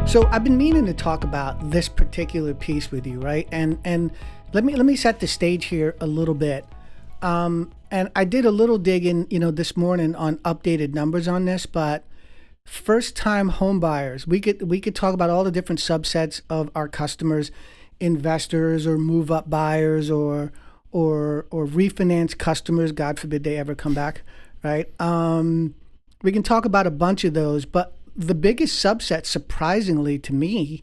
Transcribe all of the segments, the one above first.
So I've been meaning to talk about this particular piece with you, right? And let me set the stage here a little bit. And I did a little digging, this morning on updated numbers on this, but first-time home buyers, we could talk about all the different subsets of our customers, investors or move-up buyers or refinance customers. God forbid they ever come back, right? We can talk about a bunch of those, but the biggest subset, surprisingly to me,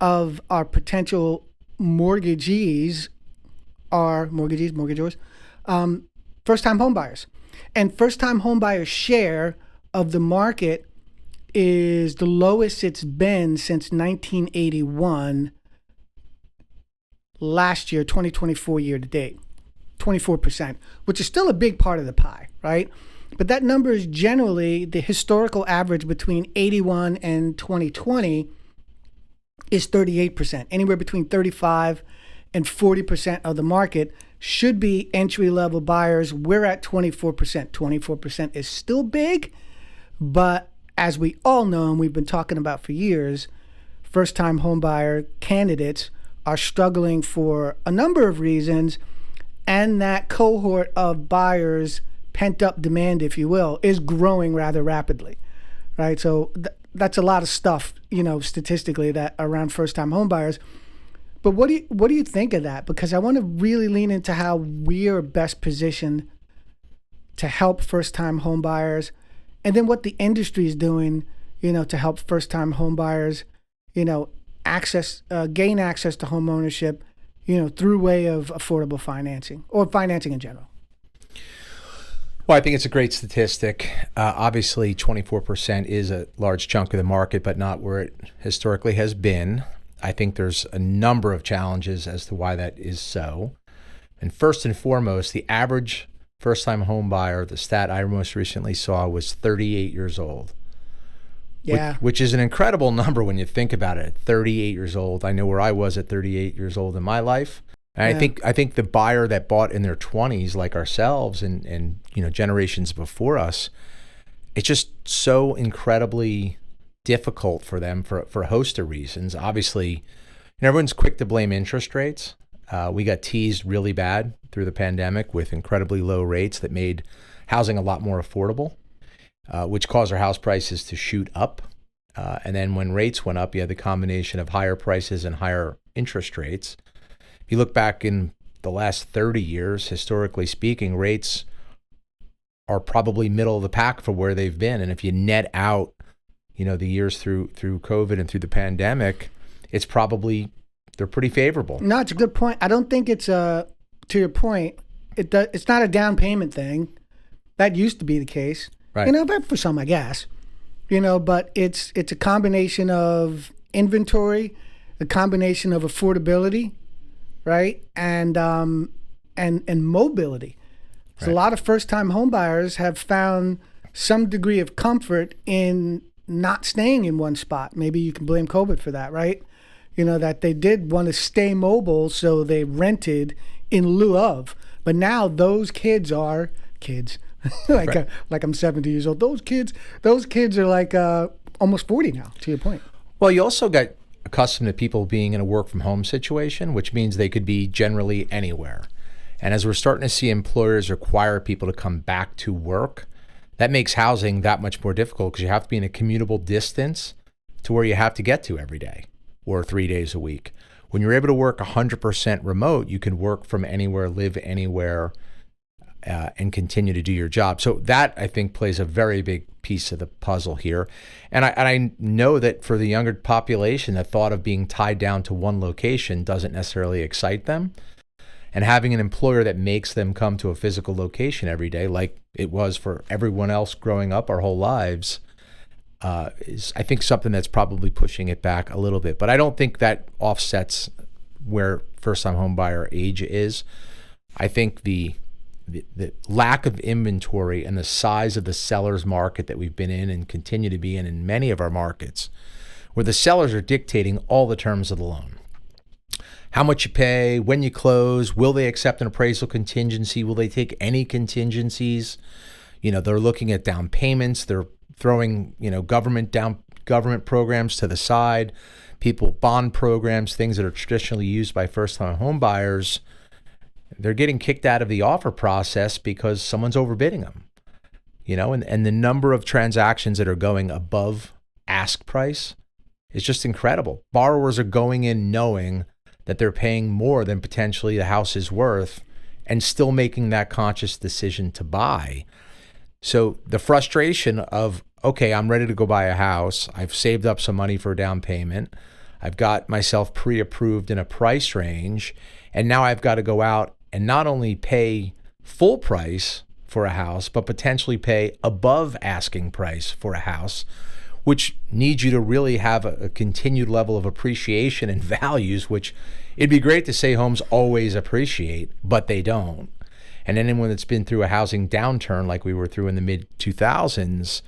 of our potential mortgagees are mortgagors, first-time home buyers. And first-time home buyers' share of the market is the lowest it's been since 1981. Last year, 2024 year to date, 24%, which is still a big part of the pie, right? But that number is generally the historical average between 81 and 2020 is 38%. Anywhere between 35 and 40% of the market should be entry-level buyers. We're at 24%. 24% is still big, but as we all know, and we've been talking about for years, first-time home buyer candidates are struggling for a number of reasons, and that cohort of buyers, pent-up demand, if you will, is growing rather rapidly, right? So that's a lot of stuff, statistically, that around first-time home buyers. But what do you think of that? Because I want to really lean into how we are best positioned to help first-time home buyers, and then what the industry is doing, to help first-time home buyers, gain access to home ownership, through way of affordable financing or financing in general. Well, I think it's a great statistic. Obviously, 24% is a large chunk of the market, but not where it historically has been. I think there's a number of challenges as to why that is so. And first and foremost, the average first-time home buyer, the stat I most recently saw, was 38 years old. Yeah. Which is an incredible number when you think about it. At 38 years old, I know where I was at 38 years old in my life. And Yeah. I think the buyer that bought in their 20s, like ourselves and generations before us, it's just so incredibly difficult for them for a host of reasons. Obviously, everyone's quick to blame interest rates. We got teased really bad through the pandemic with incredibly low rates that made housing a lot more affordable, which caused our house prices to shoot up. And then when rates went up, you had the combination of higher prices and higher interest rates. If you look back in the last 30 years, historically speaking, rates are probably middle of the pack for where they've been. And if you net out, the years through COVID and through the pandemic, it's probably, they're pretty favorable. No, it's a good point. I don't think it's to your point, it's not a down payment thing. That used to be the case. Right. But for some, I guess, but it's a combination of inventory, a combination of affordability, right? And mobility. So Right. a lot of first-time home buyers have found some degree of comfort in not staying in one spot. Maybe you can blame COVID for that, right? That they did want to stay mobile, so they rented in lieu of. But now those kids are kids. Right. Like I'm 70 years old. Those kids are like almost 40 now, to your point. Well, you also got accustomed to people being in a work from home situation, which means they could be generally anywhere. And as we're starting to see employers require people to come back to work, that makes housing that much more difficult because you have to be in a commutable distance to where you have to get to every day or 3 days a week. When you're able to work 100% remote, you can work from anywhere, live anywhere, and continue to do your job. So that, I think, plays a very big piece of the puzzle here. And I know that for the younger population, the thought of being tied down to one location doesn't necessarily excite them. And having an employer that makes them come to a physical location every day, like it was for everyone else growing up our whole lives, is, I think, something that's probably pushing it back a little bit. But I don't think that offsets where first-time home buyer age is. I think the lack of inventory and the size of the seller's market that we've been in and continue to be in many of our markets, where the sellers are dictating all the terms of the loan. How much you pay, when you close, will they accept an appraisal contingency? Will they take any contingencies? They're looking at down payments. They're throwing, government down government programs to the side, people bond programs, things that are traditionally used by first-time home buyers, they're getting kicked out of the offer process because someone's overbidding them. And the number of transactions that are going above ask price is just incredible. Borrowers are going in knowing that they're paying more than potentially the house is worth and still making that conscious decision to buy. So the frustration of, okay, I'm ready to go buy a house. I've saved up some money for a down payment. I've got myself pre-approved in a price range. And now I've got to go out and not only pay full price for a house, but potentially pay above asking price for a house, which needs you to really have a continued level of appreciation and values, which it'd be great to say homes always appreciate, but they don't. And anyone that's been through a housing downturn like we were through in the mid-2000s,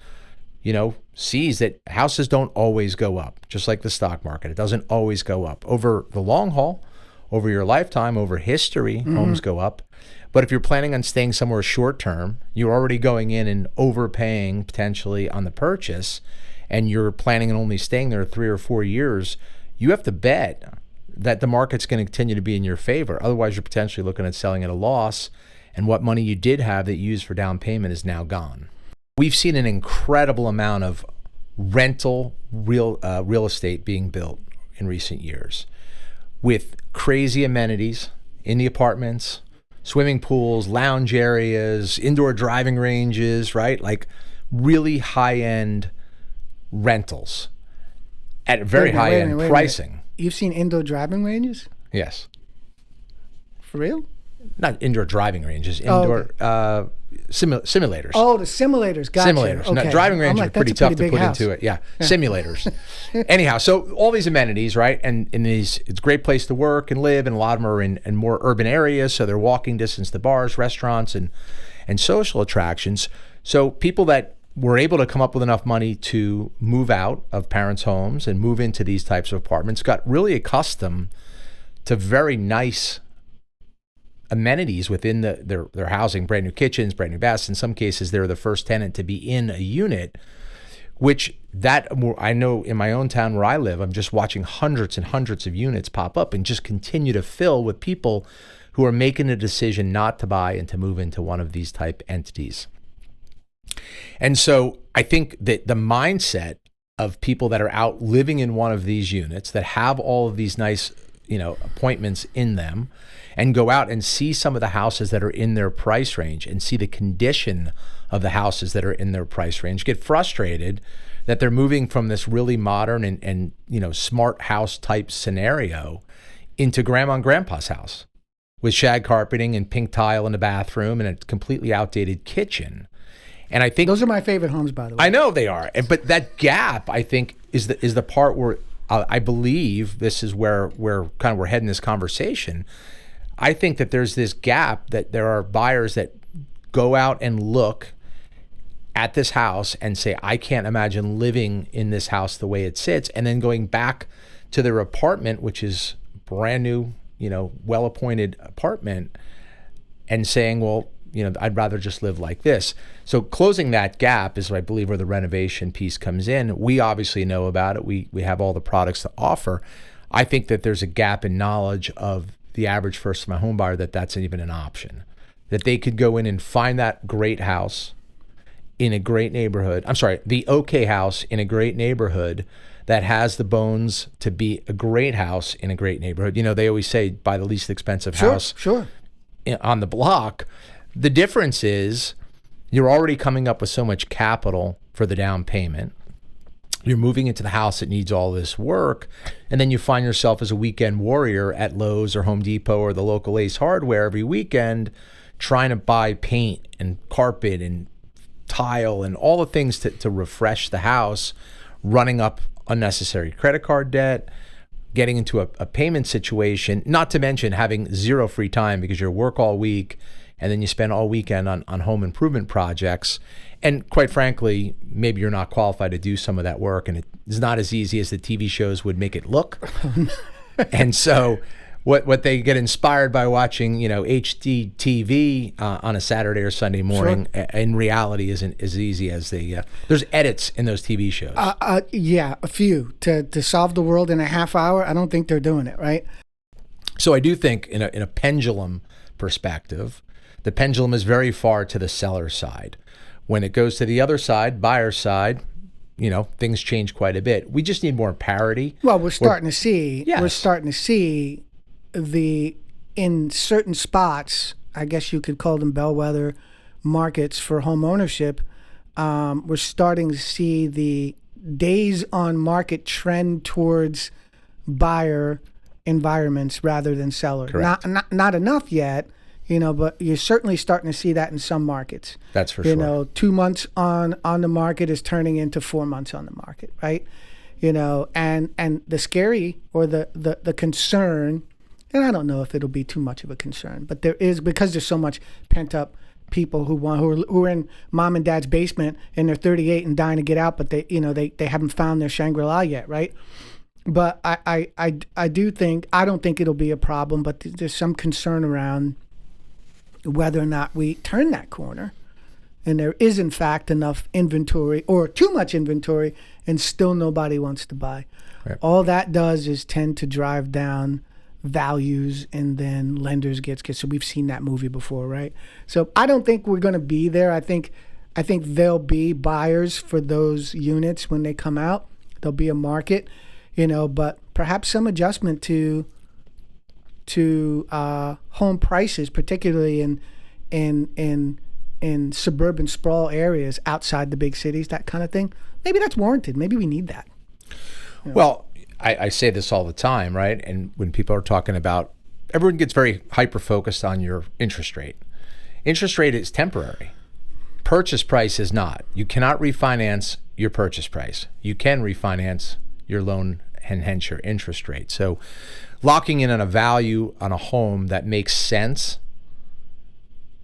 sees that houses don't always go up, just like the stock market. It doesn't always go up. Over the long haul, over your lifetime, over history, homes go up. But if you're planning on staying somewhere short term, you're already going in and overpaying potentially on the purchase, and you're planning on only staying there 3 or 4 years, you have to bet that the market's going to continue to be in your favor. Otherwise, you're potentially looking at selling at a loss, and what money you did have that you used for down payment is now gone. We've seen an incredible amount of rental real estate being built in recent years with crazy amenities in the apartments, swimming pools, lounge areas, indoor driving ranges, right? Like really high-end rentals at very high-end pricing. You've seen indoor driving ranges? Yes. For real? Not indoor driving ranges, indoor simulators. Oh, the simulators. Gotcha. Simulators. Okay. No, driving ranges are pretty tough to put house. into it. Yeah, simulators. Anyhow, so all these amenities, right? And in these, it's a great place to work and live, and a lot of them are in more urban areas, so they're walking distance to bars, restaurants, and social attractions. So people that were able to come up with enough money to move out of parents' homes and move into these types of apartments got really accustomed to very nice amenities within their housing, brand new kitchens, brand new baths. In some cases, they're the first tenant to be in a unit, which I know in my own town where I live, I'm just watching hundreds and hundreds of units pop up and just continue to fill with people who are making a decision not to buy and to move into one of these type entities. And so I think that the mindset of people that are out living in one of these units that have all of these nice, appointments in them, and go out and see some of the houses that are in their price range and see the condition of the houses that are in their price range, get frustrated that they're moving from this really modern and smart house type scenario into grandma and grandpa's house with shag carpeting and pink tile in the bathroom and a completely outdated kitchen. And I think those are my favorite homes, by the way. I know they are, but that gap, I think, is the part where I believe this is where we're heading this conversation. I think that there's this gap that there are buyers that go out and look at this house and say, I can't imagine living in this house the way it sits, and then going back to their apartment, which is brand new, well-appointed apartment, and saying, well, I'd rather just live like this. So closing that gap is, I believe, where the renovation piece comes in. We obviously know about it. We have all the products to offer. I think that there's a gap in knowledge of the average first-time home buyer that that's even an option, that they could go in and find that great house in a great neighborhood. I'm sorry, the okay house in a great neighborhood that has the bones to be a great house in a great neighborhood. They always say buy the least expensive house on the block. The difference is you're already coming up with so much capital for the down payment. You're moving into the house that needs all this work, and then you find yourself as a weekend warrior at Lowe's or Home Depot or the local Ace Hardware every weekend trying to buy paint and carpet and tile and all the things to refresh the house, running up unnecessary credit card debt, getting into a payment situation, not to mention having zero free time because you're work all week and then you spend all weekend on home improvement projects. And quite frankly, maybe you're not qualified to do some of that work, and it's not as easy as the TV shows would make it look. And so what they get inspired by watching, HD TV on a Saturday or Sunday morning, in reality isn't as easy as there's edits in those TV shows. Yeah, a few to solve the world in a half hour. I don't think they're doing it right. So I do think in a pendulum perspective, the pendulum is very far to the seller side. When it goes to the other side, buyer side, things change quite a bit. We just need more parity. Well, we're starting to see. Yes. We're starting to see in certain spots. I guess you could call them bellwether markets for home ownership. We're starting to see the days on market trend towards buyer environments rather than seller. Correct. Not enough yet. But you're certainly starting to see that in some markets. That's for sure. 2 months on the market is turning into 4 months on the market, right? And the scary or the concern, and I don't know if it'll be too much of a concern, but there is, because there's so much pent up people who are in mom and dad's basement and they're 38 and dying to get out, but they haven't found their Shangri-La yet, right? But I do think, I don't think it'll be a problem, but there's some concern around whether or not we turn that corner and there is in fact enough inventory or too much inventory and still nobody wants to buy. Right. All that does is tend to drive down values, and then lenders get scared. So we've seen that movie before, right? So I don't think we're going to be there. I think there'll be buyers for those units when they come out. There'll be a market, but perhaps some adjustment to home prices, particularly in suburban sprawl areas outside the big cities, that kind of thing. Maybe that's warranted. Maybe we need that. Well, I say this all the time, right? And when people are talking about, everyone gets very hyper-focused on your interest rate. Interest rate is temporary. Purchase price is not. You cannot refinance your purchase price. You can refinance your loan and hence your interest rate. So locking in on a value on a home that makes sense,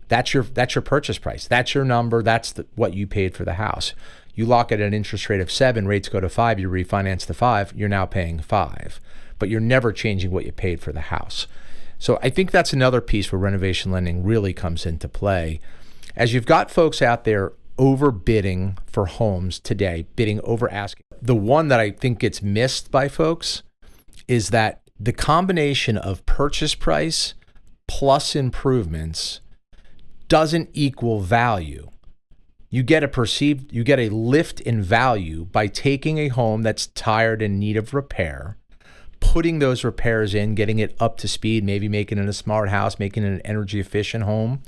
that's your purchase price. That's your number. That's what you paid for the house. You lock it at an interest rate of 7, rates go to 5, you refinance to 5, you're now paying 5. But you're never changing what you paid for the house. So I think that's another piece where renovation lending really comes into play. As you've got folks out there overbidding for homes today, bidding over asking, the one that I think gets missed by folks is that the combination of purchase price plus improvements doesn't equal value. You get a lift in value by taking a home that's tired and in need of repair, putting those repairs in, getting it up to speed, maybe making it a smart house, making it an energy efficient home.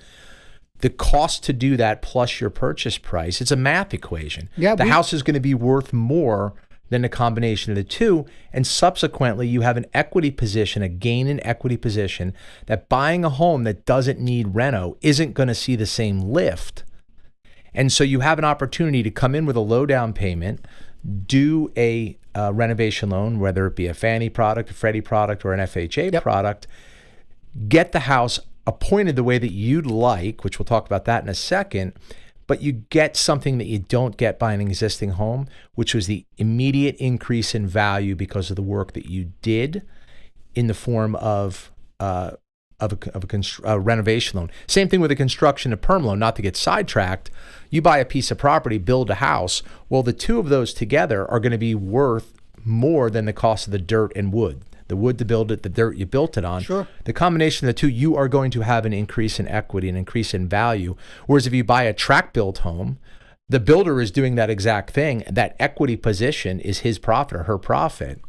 The cost to do that plus your purchase price, it's a math equation. Yeah, the house is going to be worth more than the combination of the two. And subsequently, you have an equity position, a gain in equity position, that buying a home that doesn't need reno isn't going to see the same lift. And so you have an opportunity to come in with a low down payment, do a renovation loan, whether it be a Fannie product, a Freddie product, or an FHA product, get the house appointed the way that you'd like, which we'll talk about that in a second, but you get something that you don't get by an existing home, which was the immediate increase in value because of the work that you did in the form of a renovation loan. Same thing with a construction, a perm loan, not to get sidetracked. You buy a piece of property, build a house. Well, the two of those together are going to be worth more than the cost of the dirt and wood. The wood to build it, the dirt you built it on. Sure. The combination of the two, you are going to have an increase in equity, an increase in value. Whereas if you buy a tract built home, the builder is doing that exact thing. That equity position is his profit or her profit.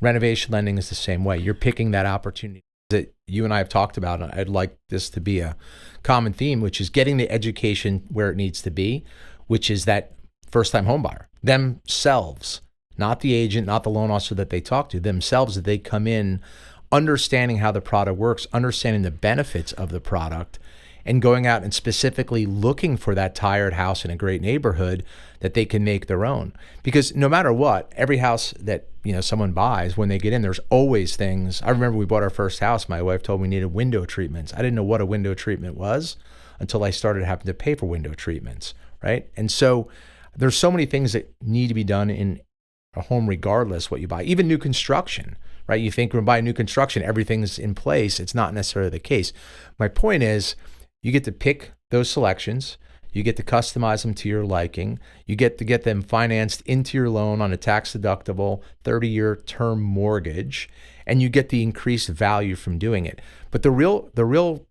Renovation lending is the same way. You're picking that opportunity that you and I have talked about. And I'd like this to be a common theme, which is getting the education where it needs to be, which is that first-time home buyer, themselves, not the agent, not the loan officer that they talk to, themselves, that they come in understanding how the product works, understanding the benefits of the product, and going out and specifically looking for that tired house in a great neighborhood that they can make their own. Because no matter what, every house that someone buys, when they get in, there's always things. I remember we bought our first house. My wife told me we needed window treatments. I didn't know what a window treatment was until I started having to pay for window treatments, right? And so there's so many things that need to be done in a home regardless what you buy, even new construction, right? You think when buying new construction, everything's in place. It's not necessarily the case. My point is, you get to pick those selections. You get to customize them to your liking. You get to get them financed into your loan on a tax-deductible 30-year term mortgage, and you get the increased value from doing it. But the real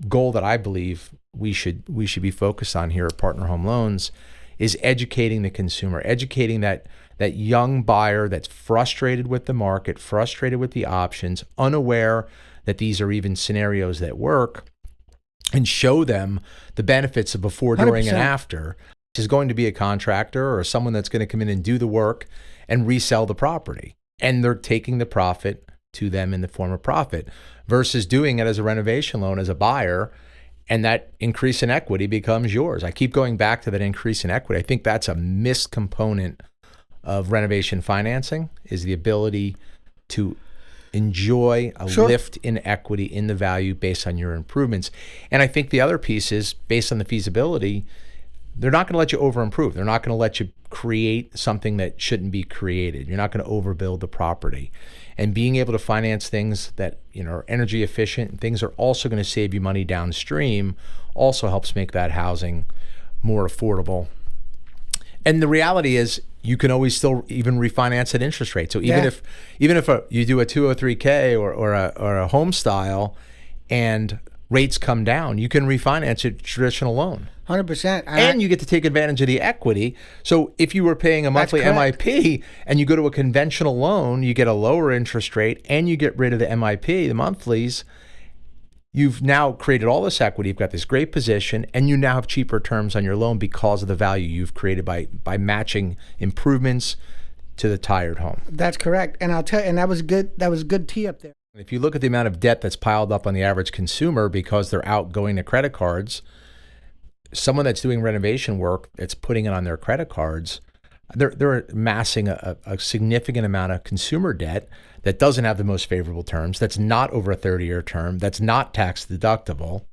goal that I believe we should be focused on here at Partner Home Loans is educating the consumer, educating that young buyer that's frustrated with the market, frustrated with the options, unaware that these are even scenarios that work, and show them the benefits of before, during, 100%. and after. Is going to be a contractor or someone that's going to come in and do the work and resell the property. And they're taking the profit to them in the form of profit versus doing it as a renovation loan as a buyer. And that increase in equity becomes yours. I keep going back to that increase in equity. I think that's a missed component of renovation financing, is the ability to enjoy a lift in equity in the value based on your improvements. And I think the other piece is based on the feasibility. They're not going to let you over improve. They're not going to let you create something that shouldn't be created. You're not going to overbuild the property. And being able to finance things that are energy efficient, things are also going to save you money downstream, also helps make that housing more affordable. And the reality is, you can always still even refinance at interest rate. So even if you do a 203K or a home style, and rates come down, you can refinance a traditional loan. 100%. And you get to take advantage of the equity. So if you were paying a monthly MIP and you go to a conventional loan, you get a lower interest rate and you get rid of the MIP, the monthlies. You've now created all this equity. You've got this great position, and you now have cheaper terms on your loan because of the value you've created by matching improvements to the tired home. That's correct. And I'll tell you, and that was good. That was good tee up there. If you look at the amount of debt that's piled up on the average consumer because they're out going to credit cards, someone that's doing renovation work that's putting it on their credit cards, they're amassing a significant amount of consumer debt that doesn't have the most favorable terms, that's not over a 30-year term, that's not tax deductible.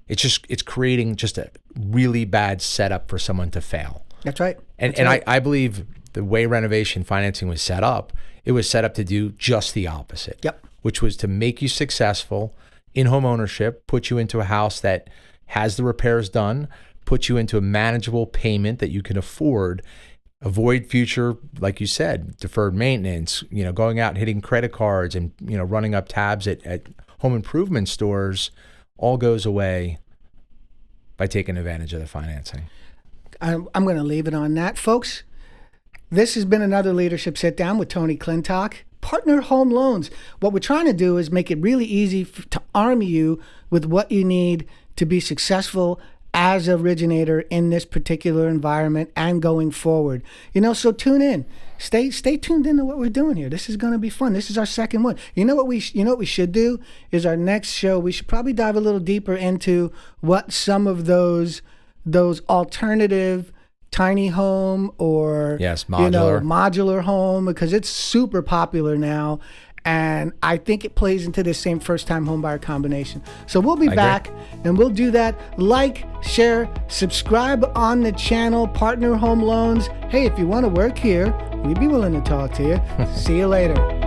It's creating just a really bad setup for someone to fail. That's right. And I believe the way renovation financing was set up, it was set up to do just the opposite. Yep. Which was to make you successful in home ownership, put you into a house that has the repairs done, put you into a manageable payment that you can afford, avoid future, like you said, deferred maintenance, going out and hitting credit cards and, running up tabs at home improvement stores, all goes away by taking advantage of the financing. I'm going to leave it on that, folks. This has been another Leadership Sit Down with Tony Clintock. Partner Home Loans. What we're trying to do is make it really easy to arm you with what you need to be successful as an originator in this particular environment and going forward. So tune in. Stay tuned into what we're doing here. This is going to be fun. This is our second one. What we should do is our next show, we should probably dive a little deeper into what some of those alternative tiny home or modular home, because it's super popular now. And I think it plays into the same first-time homebuyer combination. So we'll be back, and we'll do that. Like, share, subscribe on the channel, Partner Home Loans. Hey, if you want to work here, we'd be willing to talk to you. See you later.